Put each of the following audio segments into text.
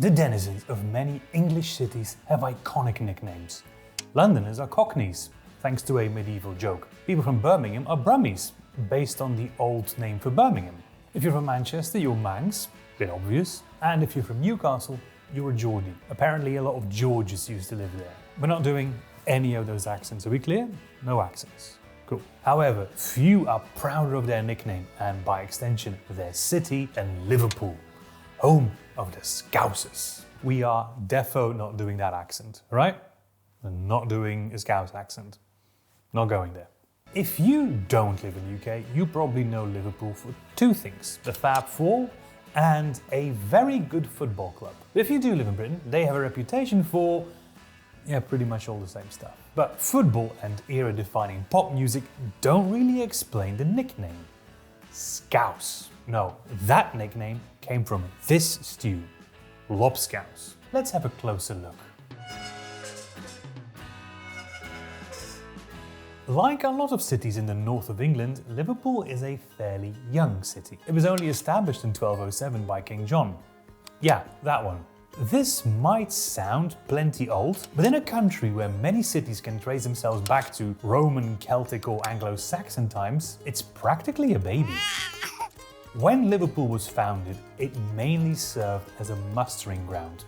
The denizens of many English cities have iconic nicknames. Londoners are Cockneys, thanks to a medieval joke. People from Birmingham are Brummies, based on the old name for Birmingham. If you're from Manchester, you're Manx, bit obvious. And if you're from Newcastle, you're a Geordie. Apparently a lot of Georges used to live there. We're not doing any of those accents, are we clear? No accents. Cool. However, few are prouder of their nickname and by extension their city than Liverpool, home of the Scousers. We are defo not doing that accent, right? We're not doing a Scouse accent. Not going there. If you don't live in the UK, you probably know Liverpool for two things: the Fab Four and a very good football club. If you do live in Britain, they have a reputation for, pretty much all the same stuff. But football and era-defining pop music don't really explain the nickname. Scouse. No, that nickname came from this stew, lobscouse. Let's have a closer look. Like a lot of cities in the north of England, Liverpool is a fairly young city. It was only established in 1207 by King John. Yeah, that one. This might sound plenty old, but in a country where many cities can trace themselves back to Roman, Celtic or Anglo-Saxon times, it's practically a baby. When Liverpool was founded, it mainly served as a mustering ground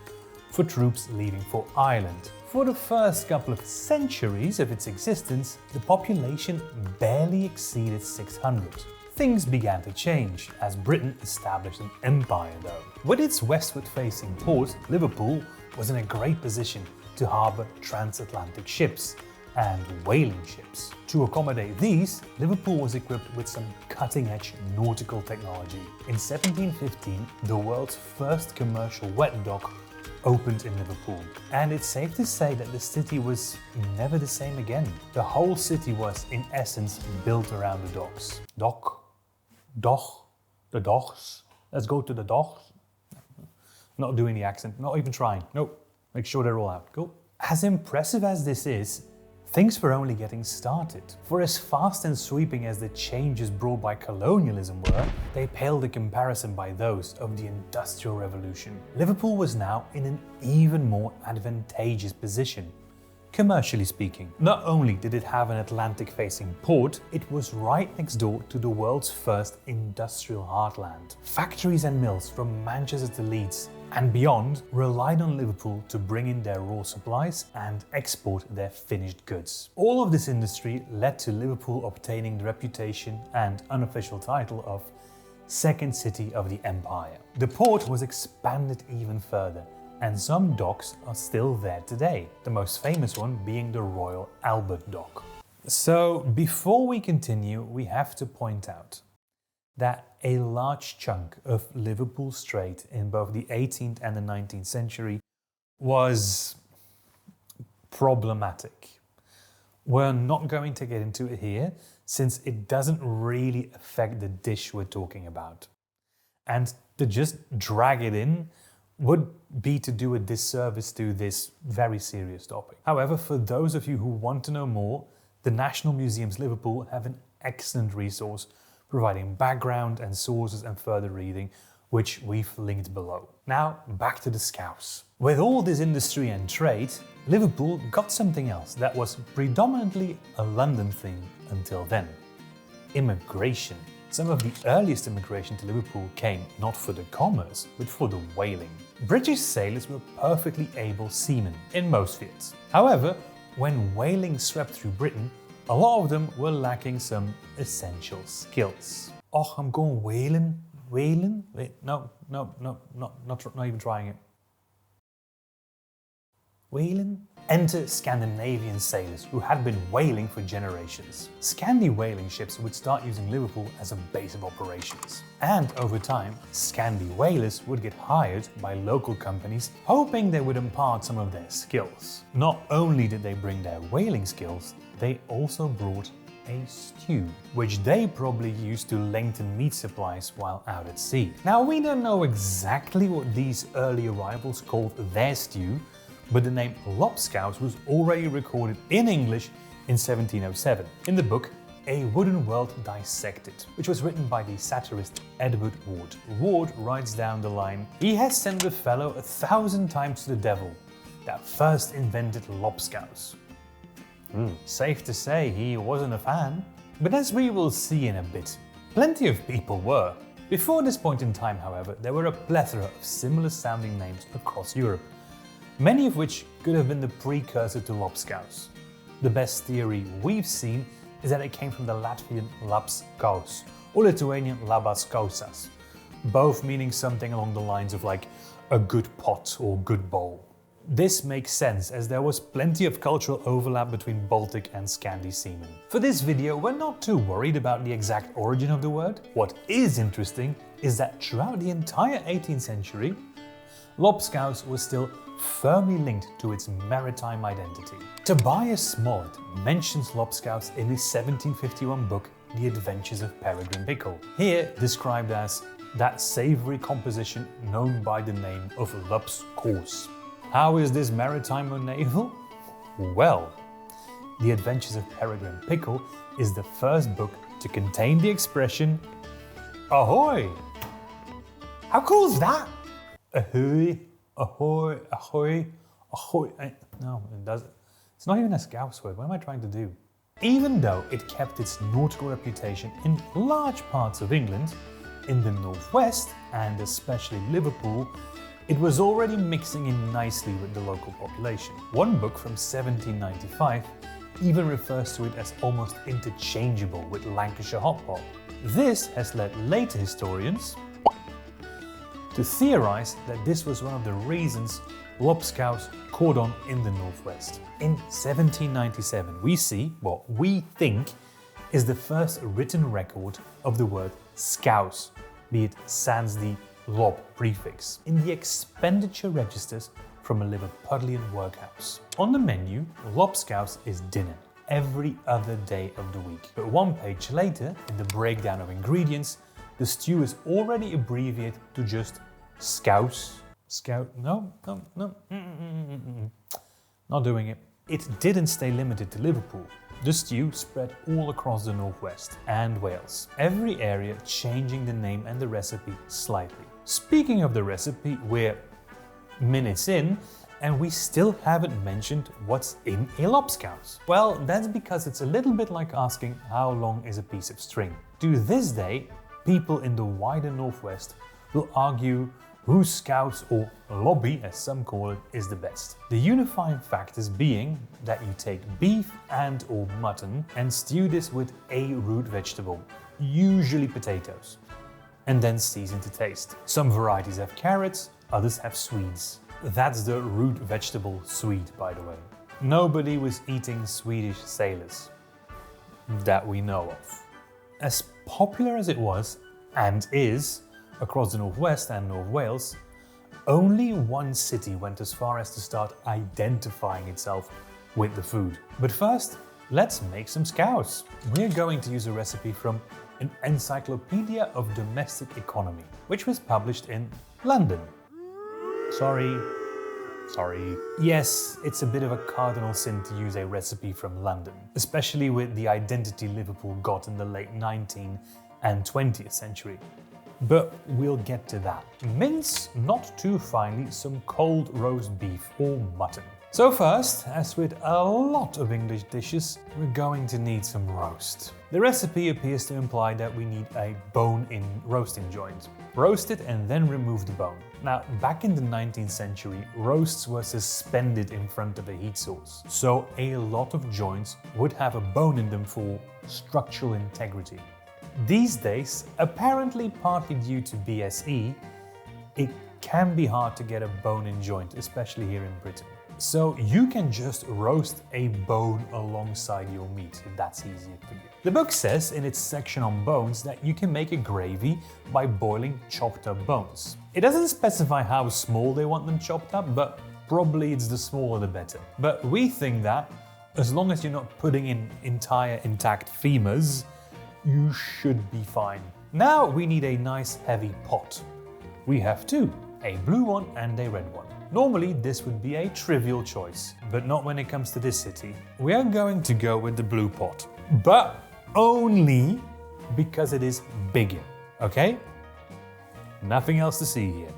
for troops leaving for Ireland. For the first couple of centuries of its existence, the population barely exceeded 600. Things began to change as Britain established an empire though. With its westward-facing port, Liverpool was in a great position to harbour transatlantic ships and whaling ships. To accommodate these, Liverpool was equipped with some cutting-edge nautical technology. In 1715, the world's first commercial wet dock opened in Liverpool. And it's safe to say that the city was never the same again. The whole city was, in essence, built around the docks. The docks. Let's go to the docks. Not doing the accent, not even trying. Nope. Make sure they're all out. Cool. As impressive as this is, things were only getting started. For as fast and sweeping as the changes brought by colonialism were, they paled in comparison by those of the Industrial Revolution. Liverpool was now in an even more advantageous position, commercially speaking. Not only did it have an Atlantic-facing port, it was right next door to the world's first industrial heartland. Factories and mills from Manchester to Leeds and beyond relied on Liverpool to bring in their raw supplies and export their finished goods. All of this industry led to Liverpool obtaining the reputation and unofficial title of Second City of the Empire. The port was expanded even further, and some docks are still there today, the most famous one being the Royal Albert Dock. So before we continue, we have to point out that a large chunk of Liverpool Strait in both the 18th and the 19th century was problematic. We're not going to get into it here, since it doesn't really affect the dish we're talking about. And to just drag it in would be to do a disservice to this very serious topic. However, for those of you who want to know more, the National Museums Liverpool have an excellent resource providing background and sources and further reading, which we've linked below. Now, back to the Scouse. With all this industry and trade, Liverpool got something else that was predominantly a London thing until then: immigration. Some of the earliest immigration to Liverpool came not for the commerce, but for the whaling. British sailors were perfectly able seamen in most fields. However, when whaling swept through Britain, a lot of them were lacking some essential skills. Oh, I'm going whaling? Whaling? Wait, no, not even trying it. Whaling? Enter Scandinavian sailors who had been whaling for generations. Scandi whaling ships would start using Liverpool as a base of operations. And over time, Scandi whalers would get hired by local companies, hoping they would impart some of their skills. Not only did they bring their whaling skills, they also brought a stew, which they probably used to lengthen meat supplies while out at sea. Now, we don't know exactly what these early arrivals called their stew, but the name lobscouse was already recorded in English in 1707 in the book A Wooden World Dissected, which was written by the satirist Edward Ward. Ward writes down the line, "He has sent the fellow 1,000 times to the devil that first invented lobscouse." Safe to say he wasn't a fan. But as we will see in a bit, plenty of people were. Before this point in time, however, there were a plethora of similar sounding names across Europe, many of which could have been the precursor to lobscouse. The best theory we've seen is that it came from the Latvian lapskaus or Lithuanian labaskausas, both meaning something along the lines of like a good pot or good bowl. This makes sense as there was plenty of cultural overlap between Baltic and Scandi seamen. For this video, we're not too worried about the exact origin of the word. What is interesting is that throughout the entire 18th century, lobscouse was still firmly linked to its maritime identity. Tobias Smollett mentions lobscouse in his 1751 book, The Adventures of Peregrine Pickle, here described as that savoury composition known by the name of lobscouse. How is this maritime or naval? Well, The Adventures of Peregrine Pickle is the first book to contain the expression ahoy! How cool is that? Ahoy, ahoy, ahoy, ahoy. No, it doesn't. It's not even a Scouse word. What am I trying to do? Even though it kept its nautical reputation in large parts of England, in the northwest and especially Liverpool, it was already mixing in nicely with the local population. One book from 1795 even refers to it as almost interchangeable with Lancashire hot pot. This has led later historians to theorise that this was one of the reasons lobscouse caught on in the northwest. In 1797 we see what we think is the first written record of the word scouse, be it sans the lob prefix, in the expenditure registers from a Liverpudlian workhouse. On the menu, lobscouse is dinner every other day of the week. But one page later, in the breakdown of ingredients, the stew is already abbreviated to just scouse. Not doing it. It didn't stay limited to Liverpool. The stew spread all across the northwest and Wales, every area changing the name and the recipe slightly. Speaking of the recipe, we're minutes in and we still haven't mentioned what's in a lobscouse. Well, that's because it's a little bit like asking how long is a piece of string. To this day, people in the wider northwest will argue whose scouse or lobby, as some call it, is the best. The unifying factors being that you take beef and or mutton and stew this with a root vegetable, usually potatoes, and then season to taste. Some varieties have carrots, others have swedes. That's the root vegetable swede, by the way. Nobody was eating Swedish sailors that we know of. As popular as it was, and is, across the northwest and North Wales, only one city went as far as to start identifying itself with the food. But first, let's make some scouse. We're going to use a recipe from an Encyclopedia of Domestic Economy, which was published in London. Sorry. Yes, it's a bit of a cardinal sin to use a recipe from London, especially with the identity Liverpool got in the late 19th and 20th century. But we'll get to that. Mince, not too finely, some cold roast beef or mutton. So first, as with a lot of English dishes, we're going to need some roast. The recipe appears to imply that we need a bone-in roasting joint. Roast it and then remove the bone. Now, back in the 19th century, roasts were suspended in front of a heat source, so a lot of joints would have a bone in them for structural integrity. These days, apparently partly due to BSE, it can be hard to get a bone-in joint, especially here in Britain. So you can just roast a bone alongside your meat if that's easier for you. The book says in its section on bones that you can make a gravy by boiling chopped up bones. It doesn't specify how small they want them chopped up, but probably it's the smaller the better. But we think that as long as you're not putting in entire intact femurs, you should be fine. Now we need a nice heavy pot. We have two, a blue one and a red one. Normally this would be a trivial choice, but not when it comes to this city. We are going to go with the blue pot. But only because it is bigger, okay? Nothing else to see here,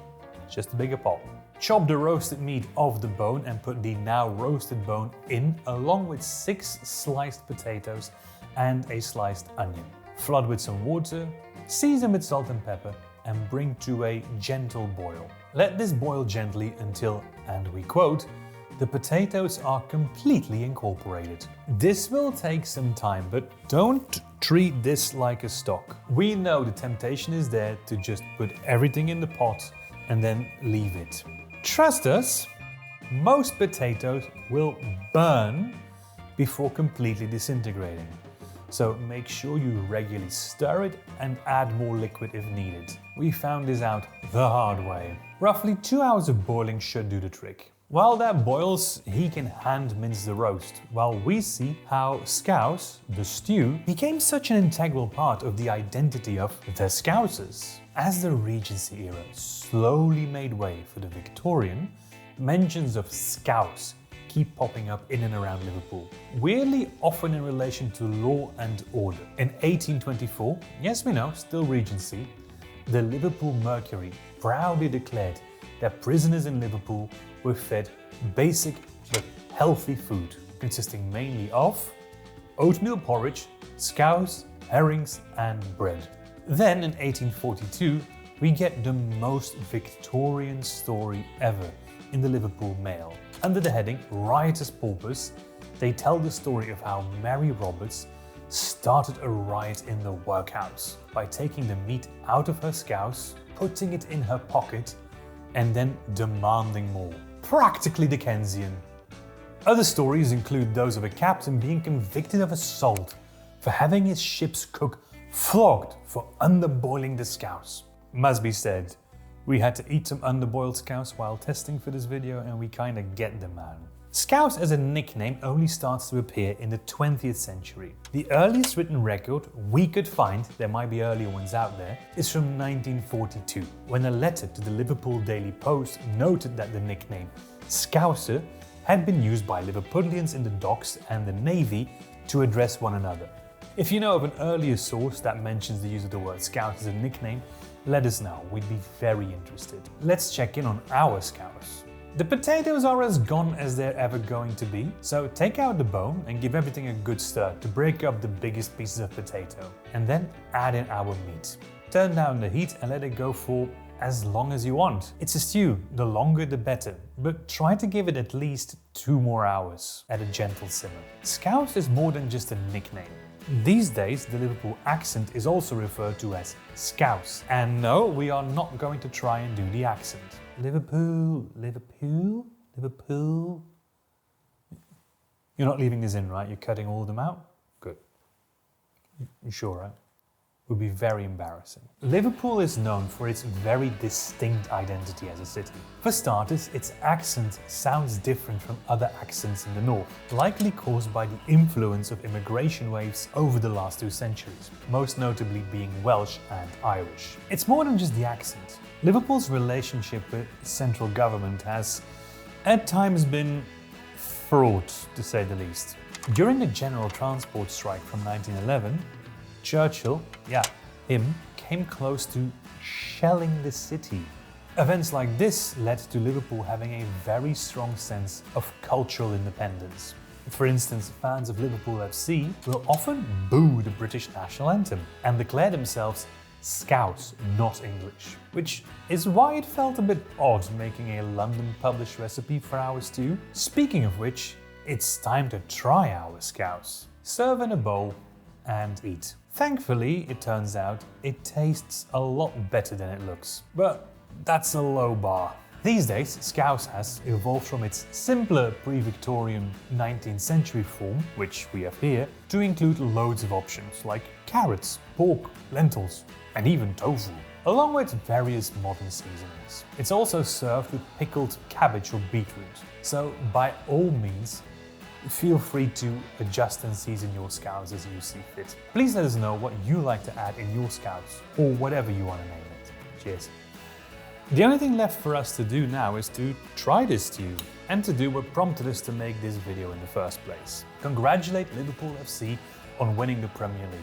just a bigger pot. Chop the roasted meat off the bone and put the now roasted bone in, along with 6 sliced potatoes and a sliced onion. Flood with some water, season with salt and pepper, and bring to a gentle boil. Let this boil gently until, and we quote, the potatoes are completely incorporated. This will take some time, but don't treat this like a stock. We know the temptation is there to just put everything in the pot and then leave it. Trust us, most potatoes will burn before completely disintegrating. So make sure you regularly stir it and add more liquid if needed. We found this out the hard way. Roughly 2 hours of boiling should do the trick. While that boils, he can hand mince the roast, while we see how Scouse, the stew, became such an integral part of the identity of the Scousers. As the Regency era slowly made way for the Victorian, mentions of Scouse keep popping up in and around Liverpool, weirdly often in relation to law and order. In 1824, yes we know, still Regency, the Liverpool Mercury proudly declared that prisoners in Liverpool were fed basic but healthy food, consisting mainly of oatmeal porridge, scouse, herrings and bread. Then in 1842, we get the most Victorian story ever in the Liverpool Mail. Under the heading Riotous Paupers, they tell the story of how Mary Roberts started a riot in the workhouse by taking the meat out of her scouse, putting it in her pocket, and then demanding more. Practically Dickensian. Other stories include those of a captain being convicted of assault for having his ship's cook flogged for underboiling the scouse. Must be said, we had to eat some underboiled scouse while testing for this video, and we kinda get the man. Scouse as a nickname only starts to appear in the 20th century. The earliest written record we could find, there might be earlier ones out there, is from 1942, when a letter to the Liverpool Daily Post noted that the nickname Scouser had been used by Liverpudlians in the docks and the Navy to address one another. If you know of an earlier source that mentions the use of the word Scouse as a nickname, let us know, we'd be very interested. Let's check in on our Scouse. The potatoes are as gone as they're ever going to be, so take out the bone and give everything a good stir to break up the biggest pieces of potato. And then add in our meat. Turn down the heat and let it go for as long as you want. It's a stew, the longer the better, but try to give it at least 2 more hours at a gentle simmer. Scouse is more than just a nickname. These days, the Liverpool accent is also referred to as Scouse. And no, we are not going to try and do the accent. Liverpool, Liverpool, Liverpool. You're not leaving this in, right? You're cutting all of them out? Good. You sure, right? Would be very embarrassing. Liverpool is known for its very distinct identity as a city. For starters, its accent sounds different from other accents in the north, likely caused by the influence of immigration waves over the last 2 centuries, most notably being Welsh and Irish. It's more than just the accent. Liverpool's relationship with central government has at times been fraught, to say the least. During the general transport strike from 1911, Churchill, him, came close to shelling the city. Events like this led to Liverpool having a very strong sense of cultural independence. For instance, fans of Liverpool FC will often boo the British national anthem and declare themselves Scouse, not English, which is why it felt a bit odd making a London-published recipe for our stew. Speaking of which, it's time to try our Scouse. Serve in a bowl and eat. Thankfully, it turns out, it tastes a lot better than it looks. But that's a low bar. These days, Scouse has evolved from its simpler pre-Victorian 19th century form, which we have here, to include loads of options like carrots, pork, lentils, and even tofu, along with various modern seasonings. It's also served with pickled cabbage or beetroot, so by all means, feel free to adjust and season your Scouse as you see fit. Please let us know what you like to add in your Scouse, or whatever you want to name it. Cheers. The only thing left for us to do now is to try this stew, and to do what prompted us to make this video in the first place. Congratulate Liverpool FC on winning the Premier League.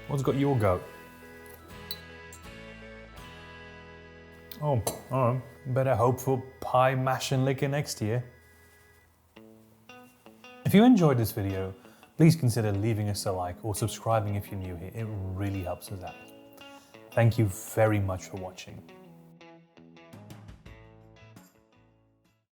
What's got your goat? Oh, better hope for pie, mash and liquor next year. If you enjoyed this video, please consider leaving us a like or subscribing if you're new here. It really helps us out. Thank you very much for watching.